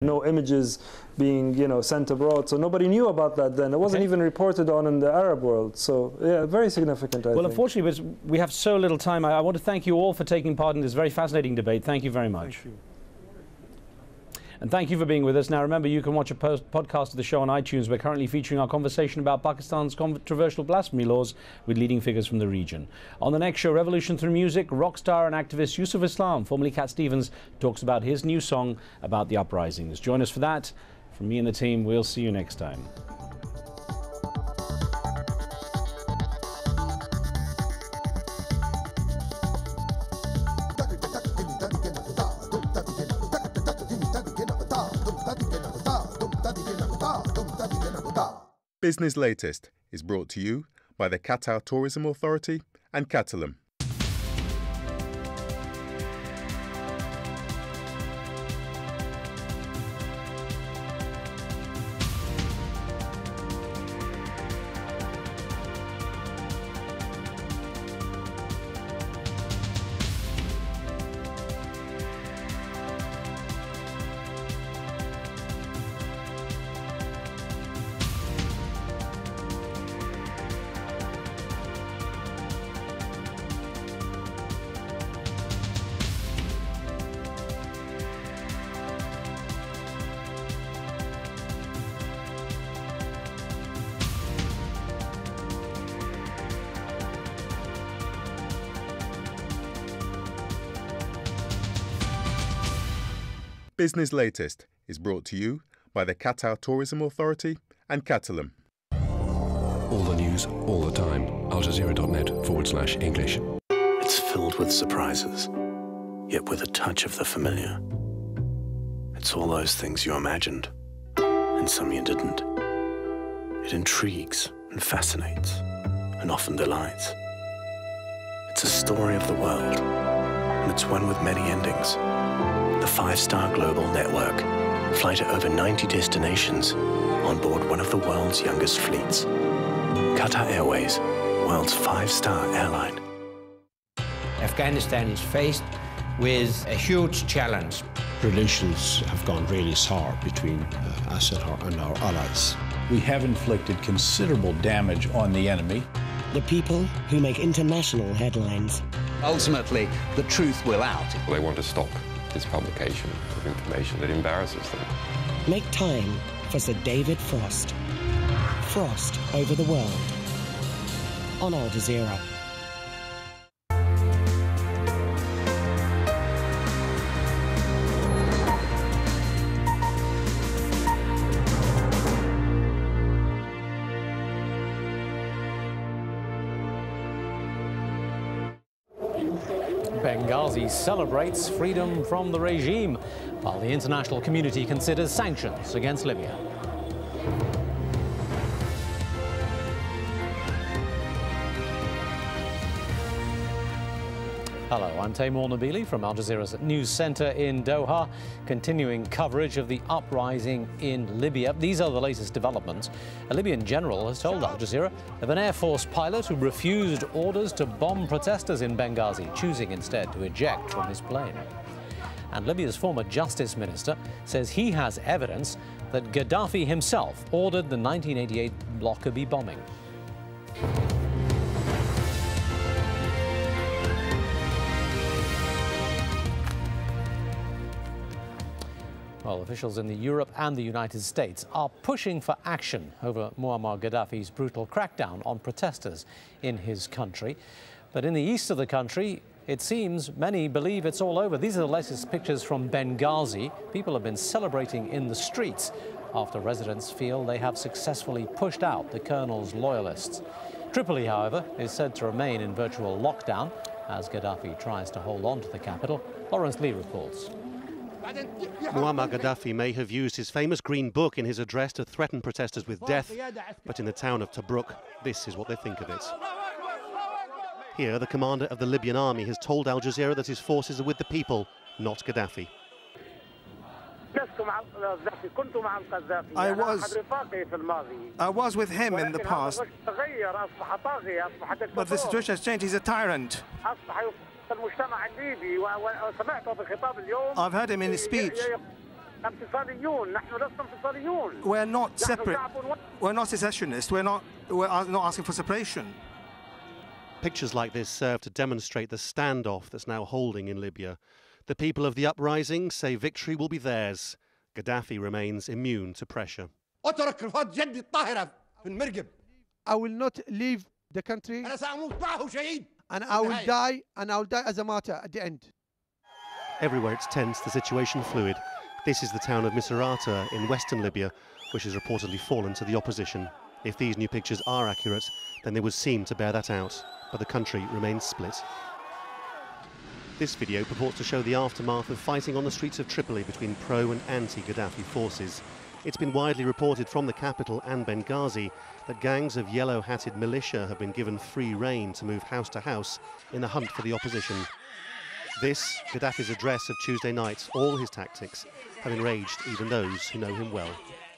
No images being, sent abroad. So nobody knew about that then. It wasn't even reported on in the Arab world. So, yeah, very significant, I think. Well, unfortunately, we have so little time. I want to thank you all for taking part in this very fascinating debate. Thank you very much. Thank you. And thank you for being with us. Now, remember, you can watch a podcast of the show on iTunes. We're currently featuring our conversation about Pakistan's controversial blasphemy laws with leading figures from the region. On the next show, Revolution Through Music, rock star and activist Yusuf Islam, formerly Cat Stevens, talks about his new song about the uprisings. Join us for that. From me and the team, we'll see you next time. Business Latest is brought to you by the Qatar Tourism Authority and Catalan. Business Latest is brought to you by the Qatar Tourism Authority and Catalan. All the news, all the time. AlJazeera.net/English. It's filled with surprises, yet with a touch of the familiar. It's all those things you imagined, and some you didn't. It intrigues and fascinates, and often delights. It's a story of the world, and it's one with many endings. The 5-star global network fly to over 90 destinations on board one of the world's youngest fleets. Qatar Airways, world's 5-star airline. Afghanistan is faced with a huge challenge. Relations have gone really sour between us and our allies. We have inflicted considerable damage on the enemy. The people who make international headlines. Ultimately, the truth will out. They want to stop this publication of information that embarrasses them. Make time for Sir David Frost. Frost over the world. On Al Jazeera. Benghazi celebrates freedom from the regime, while the international community considers sanctions against Libya. Hello, I'm Taimur Nabili from Al Jazeera's News Centre in Doha, continuing coverage of the uprising in Libya. These are the latest developments. A Libyan general has told Al Jazeera of an Air Force pilot who refused orders to bomb protesters in Benghazi, choosing instead to eject from his plane. And Libya's former justice minister says he has evidence that Gaddafi himself ordered the 1988 Lockerbie bombing. Well, officials in Europe and the United States are pushing for action over Muammar Gaddafi's brutal crackdown on protesters in his country. But in the east of the country, it seems many believe it's all over. These are the latest pictures from Benghazi. People have been celebrating in the streets after residents feel they have successfully pushed out the colonel's loyalists. Tripoli, however, is said to remain in virtual lockdown as Gaddafi tries to hold on to the capital. Lawrence Lee reports. Muammar Gaddafi may have used his famous Green Book in his address to threaten protesters with death, but in the town of Tobruk, this is what they think of it. Here, the commander of the Libyan army has told Al Jazeera that his forces are with the people, not Gaddafi. I was with him in the past, but the situation has changed. He's a tyrant. I've heard him in his speech, We're not separate. We're not secessionists. We're not asking for separation. Pictures like this serve to demonstrate the standoff that's now holding in Libya. The people of the uprising say victory will be theirs. Gaddafi remains immune to pressure. I will not leave the country, and I will die as a martyr at the end. Everywhere it's tense, the situation fluid. This is the town of Misrata in western Libya, which has reportedly fallen to the opposition. If these new pictures are accurate, then they would seem to bear that out, but the country remains split. This video purports to show the aftermath of fighting on the streets of Tripoli between pro- and anti-Gaddafi forces. It's been widely reported from the capital and Benghazi that gangs of yellow-hatted militia have been given free rein to move house to house in the hunt for the opposition. This, Gaddafi's address of Tuesday night, all his tactics have enraged even those who know him well.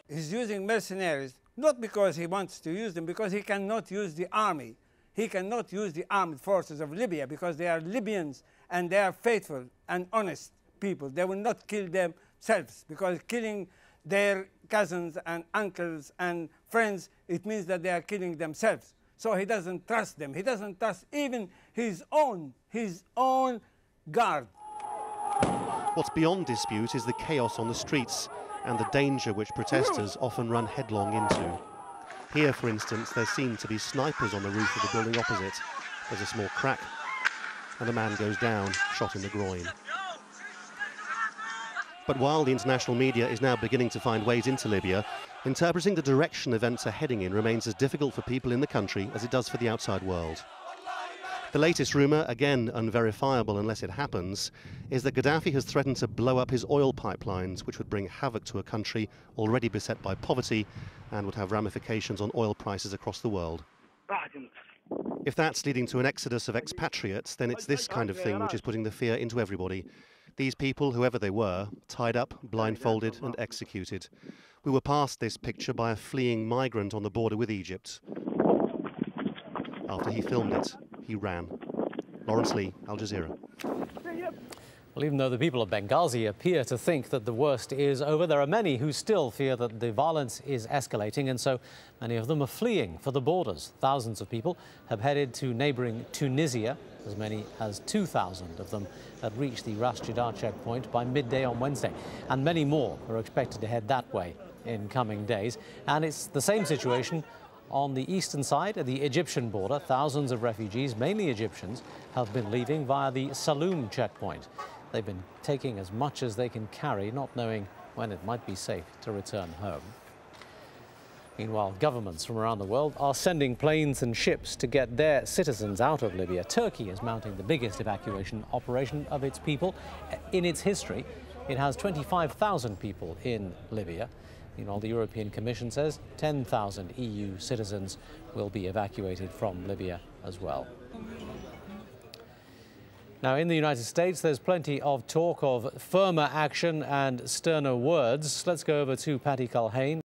He's using mercenaries, not because he wants to use them, because he cannot use the army. He cannot use the armed forces of Libya because they are Libyans and they are faithful and honest people. They will not kill themselves, because killing their cousins and uncles and friends, it means that they are killing themselves. So he doesn't trust them. He doesn't trust even his own guard. What's beyond dispute is the chaos on the streets and the danger which protesters often run headlong into. Here, for instance, there seem to be snipers on the roof of the building opposite. There's a small crack, and a man goes down, shot in the groin. But while the international media is now beginning to find ways into Libya, interpreting the direction events are heading in remains as difficult for people in the country as it does for the outside world. The latest rumour, again unverifiable unless it happens, is that Gaddafi has threatened to blow up his oil pipelines, which would bring havoc to a country already beset by poverty and would have ramifications on oil prices across the world. If that's leading to an exodus of expatriates, then it's this kind of thing which is putting the fear into everybody. These people, whoever they were, tied up, blindfolded and executed. We were passed this picture by a fleeing migrant on the border with Egypt. After he filmed it, he ran. Lawrence Lee, Al Jazeera. Well, even though the people of Benghazi appear to think that the worst is over, there are many who still fear that the violence is escalating, and so many of them are fleeing for the borders. Thousands of people have headed to neighbouring Tunisia. As many as 2,000 of them have reached the Ras Jadar checkpoint by midday on Wednesday, and many more are expected to head that way in coming days. And it's the same situation on the eastern side of the Egyptian border. Thousands of refugees, mainly Egyptians, have been leaving via the Saloum checkpoint. They've been taking as much as they can carry, not knowing when it might be safe to return home. Meanwhile, governments from around the world are sending planes and ships to get their citizens out of Libya. Turkey is mounting the biggest evacuation operation of its people in its history. It has 25,000 people in Libya. Meanwhile, the European Commission says 10,000 EU citizens will be evacuated from Libya as well. Now, in the United States, there's plenty of talk of firmer action and sterner words. Let's go over to Patty Culhane.